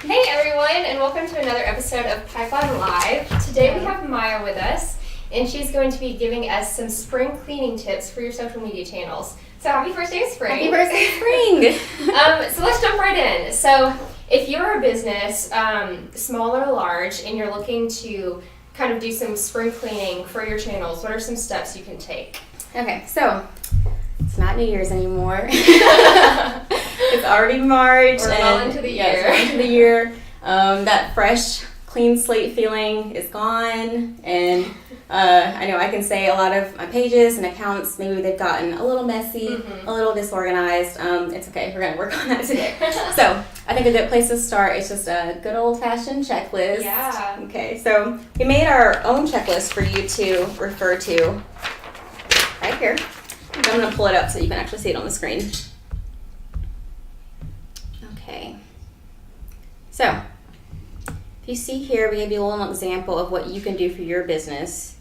Hey everyone, and welcome to another episode of Pipeline Live. Today we have Maya with us, and she's going to be giving us some spring cleaning tips for your social media channels. So happy first day of spring. Happy first day of spring. So let's jump right in. So if you're a business, small or large, and you're looking to kind of do some spring cleaning for your channels, what are some steps you can take? Okay, so it's not New Year's anymore. It's already March. We're well into the year. Well into the year. That fresh, clean slate feeling is gone, and I know I can say a lot of my pages and accounts, maybe they've gotten a little messy, a little disorganized. It's okay, we're going to work on that today. So I think a good place to start is just a good old-fashioned checklist. Yeah. Okay, so we made our own checklist for you to refer to right here. I'm going to pull it up so you can actually see it on the screen. Okay. So, if you see here, we gave you a little example of what you can do for your business.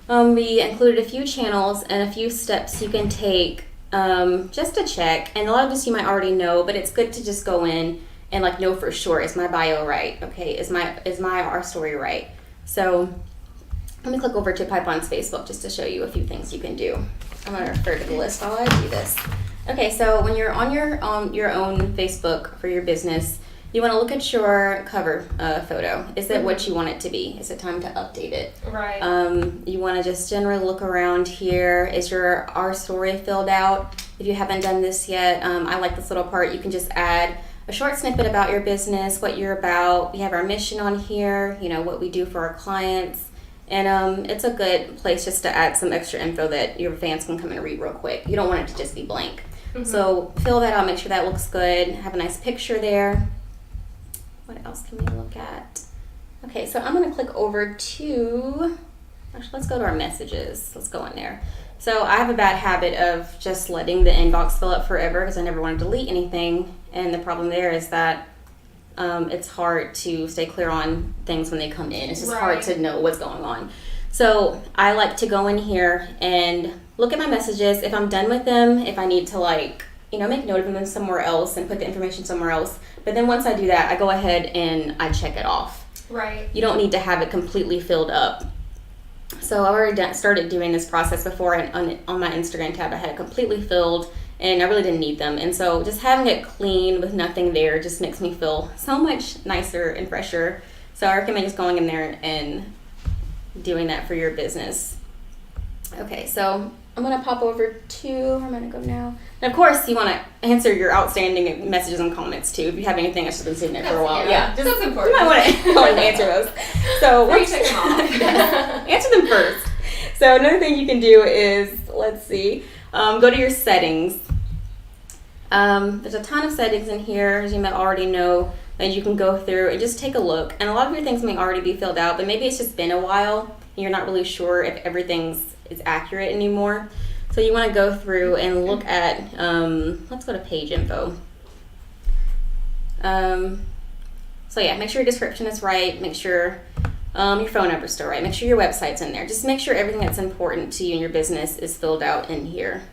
We included a few channels and a few steps you can take just to check. And a lot of this you might already know, but it's good to just go in and know for sure, is my bio right? Okay, is our story right? So, let me click over to Pipeline's Facebook just to show you a few things you can do. I'm going to refer to the list while I do this. Okay, so when you're on your own Facebook for your business, you want to look at your cover photo. Is it what you want it to be? Is it time to update it? Right. You want to just generally look around here. Is your Our Story filled out? If you haven't done this yet, I like this little part. You can just add a short snippet about your business, what you're about. We have our mission on here, what we do for our clients. And it's a good place just to add some extra info that your fans can come and read real quick. You don't want it to just be blank. So fill that out, make sure that looks good. Have a nice picture there. What else can we look at? Okay, so I'm going to click over to, actually let's go to our messages. Let's go in there. So I have a bad habit of just letting the inbox fill up forever because I never want to delete anything. And the problem there is that it's hard to stay clear on things when they come in. It's just hard to know what's going on. So I like to go in here and look at my messages. If I'm done with them, if I need to make note of them somewhere else and put the information somewhere else. But then once I do that, I go ahead and I check it off. Right. You don't need to have it completely filled up. So I already started doing this process before, and on my Instagram tab I had it completely filled and I really didn't need them. And so just having it clean with nothing there just makes me feel so much nicer and fresher. So I recommend just going in there and doing that for your business. Okay, so I'm going to pop over to, where am I going to go now? And of course, you want to answer your outstanding messages and comments too. If you have anything that's just been sitting there for a while. That's important. You might want to answer those. So Or you check them off. answer them first. So another thing you can do is, let's see, go to your settings. There's a ton of settings in here, as you might already know, that you can go through and just take a look. And a lot of your things may already be filled out, but maybe it's just been a while and you're not really sure if everything's is accurate anymore. So you want to go through and look at, let's go to page info. So yeah, make sure your description is right. Make sure your phone number is still right. Make sure your website's in there. Just make sure everything that's important to you and your business is filled out in here.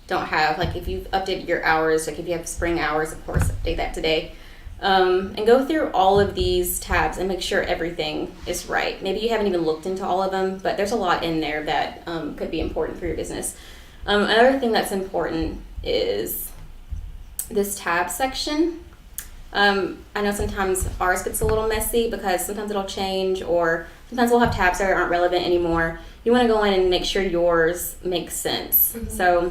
Don't have, if you've updated your hours, if you have spring hours, of course, update that today. And go through all of these tabs and make sure everything is right. Maybe you haven't even looked into all of them, but there's a lot in there that could be important for your business. Another thing that's important is this tab section. I know sometimes ours gets a little messy because sometimes it'll change, or sometimes we'll have tabs that aren't relevant anymore. You want to go in and make sure yours makes sense. So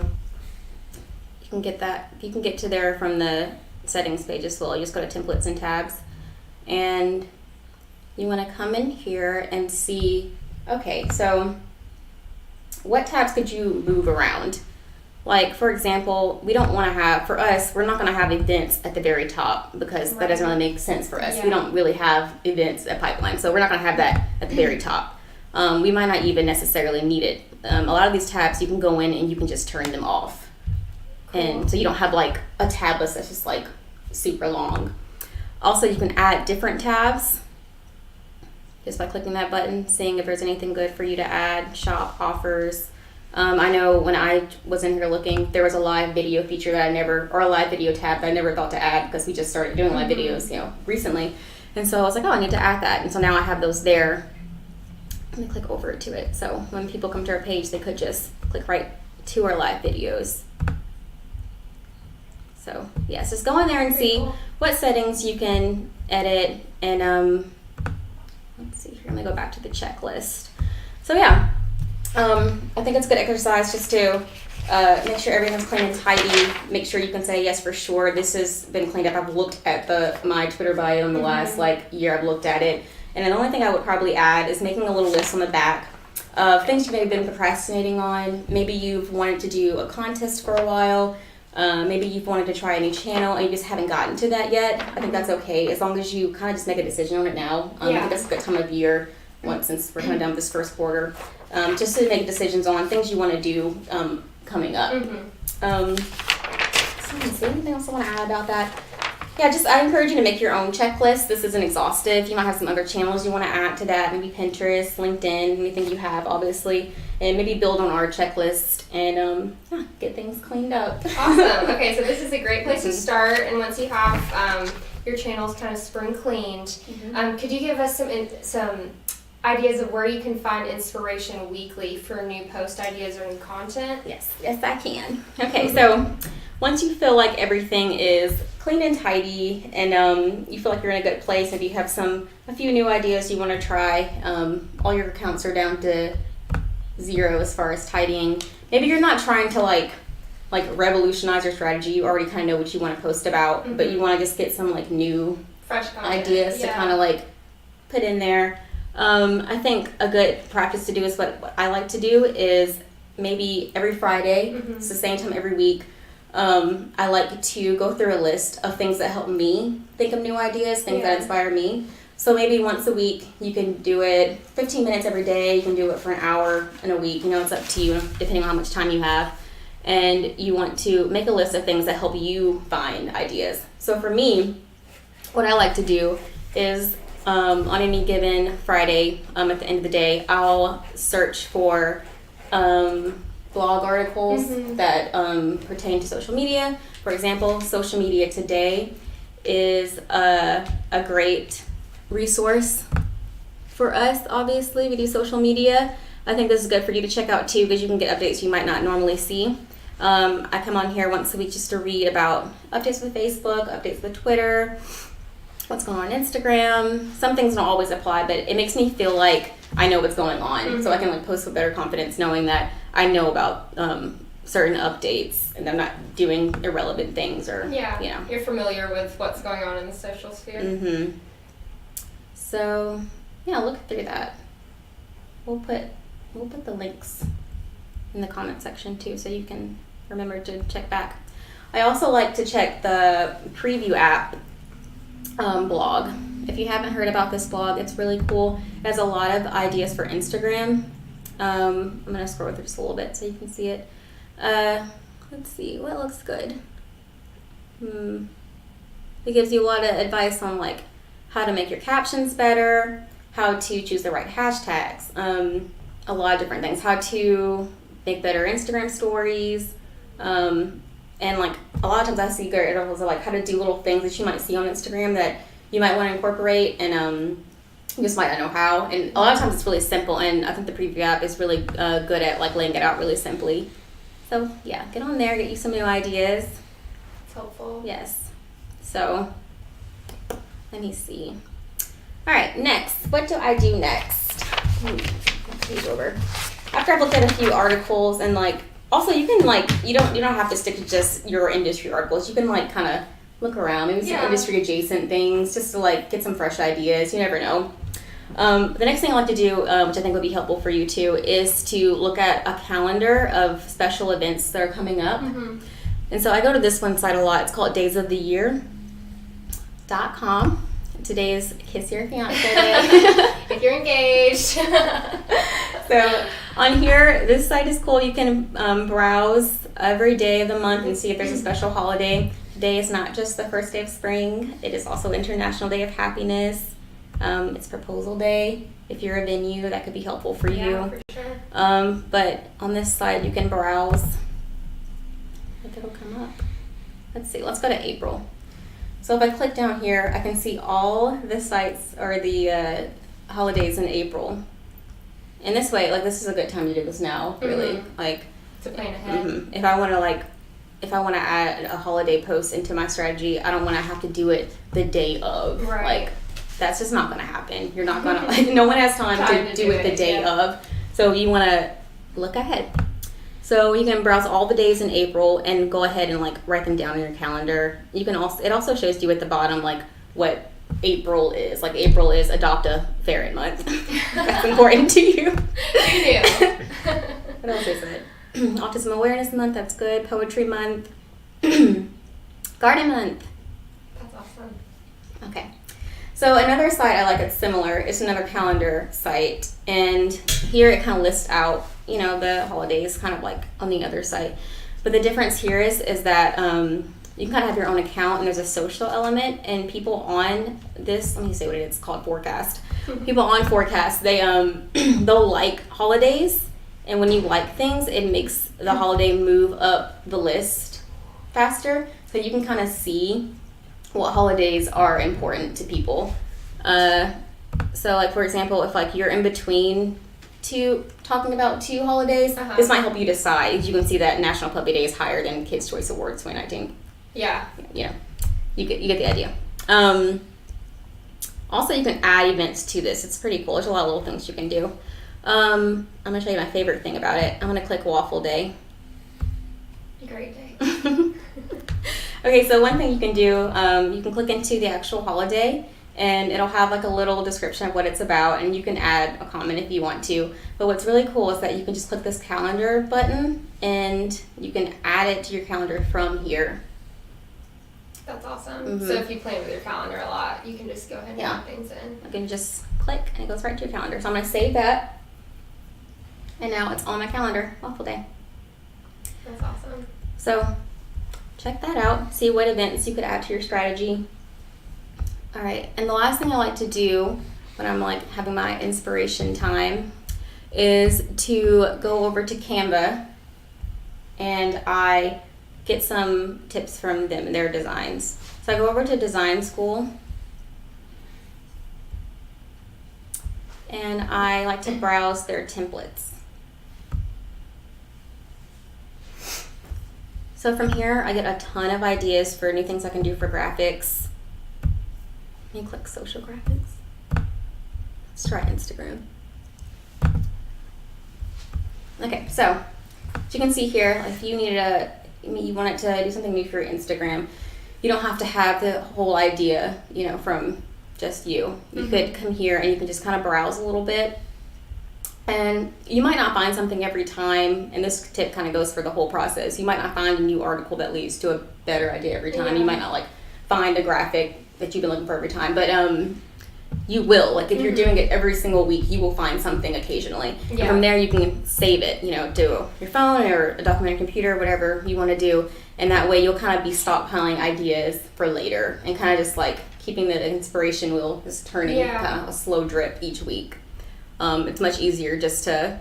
you can get to there from the settings page as well. You just go to templates and tabs, and you want to come in here and see, okay, so what tabs could you move around? For example, we don't want to have, for us, we're not going to have events at the very top because that doesn't really make sense for us. We don't really have events at Pipeline, so we're not going to have that at the very top. We might not even necessarily need it. A lot of these tabs, you can go in and you can just turn them off. And so you don't have a tab list that's just super long. Also, you can add different tabs just by clicking that button, seeing if there's anything good for you to add, shop, offers, I know when I was in here looking, there was a live video feature that or a live video tab that I never thought to add because we just started doing live videos, recently. And so I was like, I need to add that. And so now I have those there. Let me click over to it. So when people come to our page, they could just click right to our live videos. So yes, just go in there and see what settings you can edit. And let's see here. Let me go back to the checklist. So yeah, I think it's good exercise just to make sure everything's clean and tidy. Make sure you can say yes for sure. This has been cleaned up. I've looked at my Twitter bio in the last year. I've looked at it. And the only thing I would probably add is making a little list on the back of things you may have been procrastinating on. Maybe you've wanted to do a contest for a while. Maybe you've wanted to try a new channel and you just haven't gotten to that yet. I think that's okay as long as you kind of just make a decision on it now. I think that's a good time of year since we're coming down this first quarter. Just to make decisions on things you want to do coming up. So is there anything else I want to add about that? Yeah, I encourage you to make your own checklist. This isn't exhaustive. You might have some other channels you want to add to that, maybe Pinterest, LinkedIn, anything you have, obviously, and maybe build on our checklist and get things cleaned up. Awesome. Okay, so this is a great place to start, and once you have your channels kind of spring cleaned, could you give us some ideas of where you can find inspiration weekly for new post ideas or new content? Yes, I can. Okay, so once you feel like everything is clean and tidy and you feel like you're in a good place, if you have a few new ideas you want to try, all your accounts are down to 0 as far as tidying. Maybe you're not trying to like revolutionize your strategy. You already kind of know what you want to post about, but you want to just get some new fresh content. Ideas to kind of put in there. I think a good practice to do is what I like to do is maybe every Friday, it's the same time every week. I like to go through a list of things that help me think of new ideas, things that inspire me. So maybe once a week you can do it 15 minutes every day. You can do it for an hour in a week. It's up to you depending on how much time you have. And you want to make a list of things that help you find ideas. So for me, what I like to do is on any given Friday, at the end of the day, I'll search for blog articles that pertain to social media. For example, Social Media Today is a great resource for us. Obviously, we do social media. I think this is good for you to check out too because you can get updates you might not normally see. I come on here once a week just to read about updates with Facebook, updates with Twitter, what's going on Instagram. Some things don't always apply, but it makes me feel like I know what's going on, so I can post with better confidence knowing that I know about certain updates and I'm not doing irrelevant things or you're familiar with what's going on in the social sphere. So look through that. We'll put the links in the comment section too, so you can remember to check back. I also like to check the Preview app blog. If you haven't heard about this blog, it's really cool. It has a lot of ideas for Instagram. I'm going to scroll through just a little bit so you can see it. Let's see, what looks good? It gives you a lot of advice on how to make your captions better, how to choose the right hashtags, a lot of different things, how to make better Instagram stories, and a lot of times I see great articles of how to do little things that you might see on Instagram that you might want to incorporate, and you just might not know how. And a lot of times it's really simple, and I think the Preview app is really good at laying it out really simply. So get on there, get you some new ideas. It's helpful. Yes. So let me see. All right, next. What do I do next? Page over. After I've looked at a few articles and also you can you don't have to stick to just your industry articles. You can kind of look around, maybe some industry adjacent things just to get some fresh ideas. You never know. The next thing I like to do, which I think would be helpful for you too, is to look at a calendar of special events that are coming up. And so I go to this one site a lot. It's called daysoftheyear.com. Today is Kiss Your Fiancé Day. If you're engaged. So on here, this site is cool. You can browse every day of the month and see if there's a special holiday. Today is not just the first day of spring. It is also International Day of Happiness. It's Proposal Day. If you're a venue, that could be helpful for you. Yeah, for sure. But on this side, you can browse. If it'll come up. Let's see. Let's go to April. So if I click down here, I can see all the sites or the holidays in April. And this way, like, this is a good time to do this now, really. Mm-hmm. Like, to plan ahead. Mm-hmm. If I want to add a holiday post into my strategy, I don't want to have to do it the day of. Right. Like, that's just not going to happen. You're not going to, like, no one has time to do it the day of. So you want to look ahead. So you can browse all the days in April and go ahead and, like, write them down in your calendar. You can also, it also shows you at the bottom, like, what April is. Like, April is Adopt a Ferret Month. That's important to you. You knew. What else is it? Autism Awareness Month, that's good. Poetry Month. Garden Month. That's awesome. Okay. So another site I like that's similar is another calendar site. And here it kind of lists out, you know, the holidays kind of like on the other site. But the difference here is that you can kind of have your own account and there's a social element. And people on this, let me say what it is, it's called Forecast. People on Forecast, they they'll like holidays. And when you like things, it makes the holiday move up the list faster. So you can kind of see what holidays are important to people. So, like, for example, if, like, you're in between talking about two holidays, this might help you decide. You can see that National Puppy Day is higher than Kids' Choice Awards 2019. Yeah. You know, you get the idea. Also, you can add events to this. It's pretty cool. There's a lot of little things you can do. I'm going to show you my favorite thing about it. I'm going to click Waffle Day. Great day. Okay, so one thing you can do, you can click into the actual holiday and it'll have like a little description of what it's about and you can add a comment if you want to. But what's really cool is that you can just click this calendar button and you can add it to your calendar from here. That's awesome. Mm-hmm. So if you plan with your calendar a lot, you can just go ahead and add things in. You can just click and it goes right to your calendar. So I'm going to save that. And now it's on my calendar, Waffle Day. That's awesome. So check that out. See what events you could add to your strategy. All right. And the last thing I like to do when I'm like having my inspiration time is to go over to Canva and I get some tips from them and their designs. So I go over to Design School and I like to browse their templates. So from here, I get a ton of ideas for new things I can do for graphics. Let me click social graphics. Let's try Instagram. Okay, so as you can see here, if you you wanted to do something new for your Instagram, you don't have to have the whole idea, you know, from just you. You could come here and you can just kind of browse a little bit. And you might not find something every time, and this tip kind of goes for the whole process. You might not find a new article that leads to a better idea every time. Yeah. You might not like find a graphic that you've been looking for every time, but you will. Like if you're doing it every single week, you will find something occasionally. Yeah. And from there, you can save it, you know, to your phone or a document on your computer, whatever you want to do. And that way, you'll kind of be stockpiling ideas for later, and kind of just like keeping the inspiration wheel just turning, kind of a slow drip each week. It's much easier just to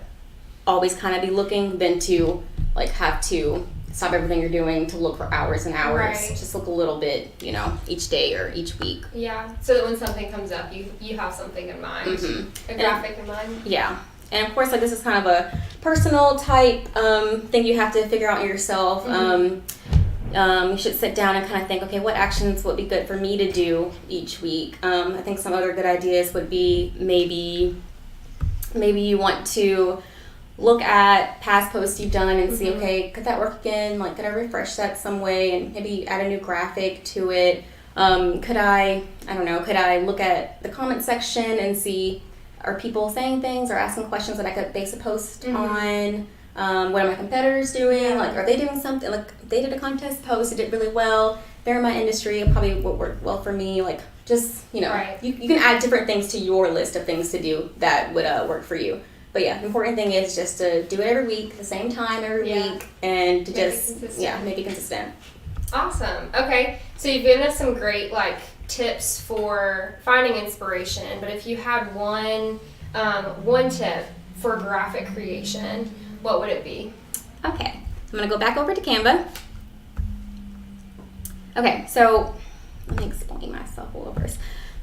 always kind of be looking than to like have to stop everything you're doing to look for hours and hours. Right. Just look a little bit, you know, each day or each week. Yeah, so that when something comes up, you have something in mind, a graphic in mind. Yeah, and of course, like this is kind of a personal type thing you have to figure out yourself. You should sit down and kind of think, okay, what actions would be good for me to do each week? I think some other good ideas would be maybe you want to look at past posts you've done and see, okay, could that work again? Like, could I refresh that some way and maybe add a new graphic to it? Could I look at the comment section and see, are people saying things or asking questions that I could base a post on? What are my competitors doing? Yeah. Like, are they doing something? Like, they did a contest post, it did really well. They're in my industry, it probably would work well for me. Like, just, you know, you can add different things to your list of things to do that would work for you. But yeah, the important thing is just to do it every week, the same time every week, and to make it consistent. Awesome. Okay, so you've given us some great like tips for finding inspiration. But if you had one tip for graphic creation, what would it be? Okay, I'm gonna go back over to Canva. Okay, so let me explain myself a little first.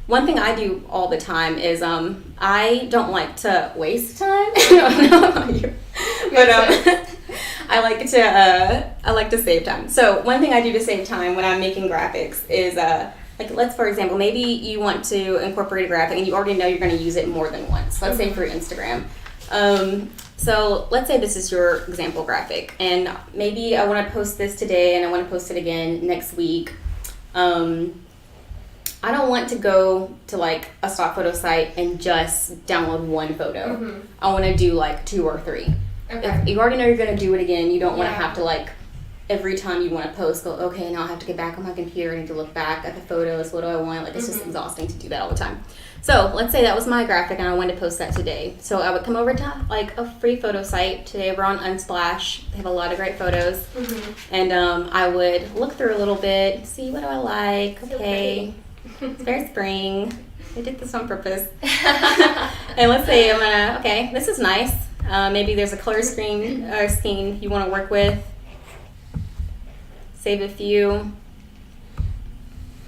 One thing I do all the time is I don't like to waste time. I don't know about you, but I like to save time. So one thing I do to save time when I'm making graphics is like, let's, for example, maybe you want to incorporate a graphic and you already know you're going to use it more than once. Let's say for Instagram. So let's say this is your example graphic, and maybe I want to post this today and I want to post it again next week. I don't want to go to like a stock photo site and just download one photo. I want to do like 2 or 3. Okay. If you already know you're going to do it again, you don't want to Yeah. have to like every time you want to post go, okay, now I have to get back on my computer, I need to look back at the photos, what do I want? Like, it's just exhausting to do that all the time. So let's say that was my graphic and I wanted to post that today. So I would come over to like a free photo site. Today we're on Unsplash. They have a lot of great photos. And I would look through a little bit, see what do I like. Okay, it's very spring. I did this on purpose. And let's say I'm gonna, okay, this is nice. Maybe there's a color scheme you want to work with. Save a few.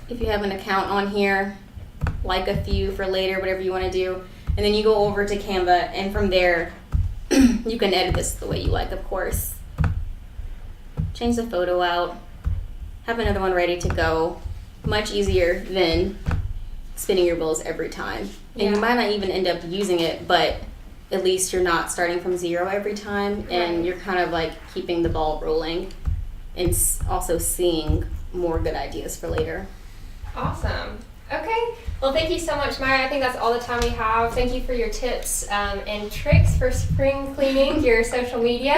If you have an account on here, like a few for later, whatever you want to do. And then you go over to Canva, and from there, you can edit this the way you like, of course. Change the photo out. Have another one ready to go. Much easier than spinning your wheels every time. And Yeah. you might not even end up using it, but at least you're not starting from zero every time, and Right. you're kind of like keeping the ball rolling and also seeing more good ideas for later. Awesome. Okay. Well, thank you so much, Maya. I think that's all the time we have. Thank you for your tips and tricks for spring cleaning your social media.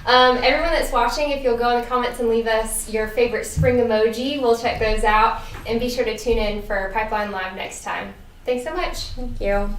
Everyone that's watching, if you'll go in the comments and leave us your favorite spring emoji, we'll check those out. And be sure to tune in for Pipeline Live next time. Thanks so much. Thank you.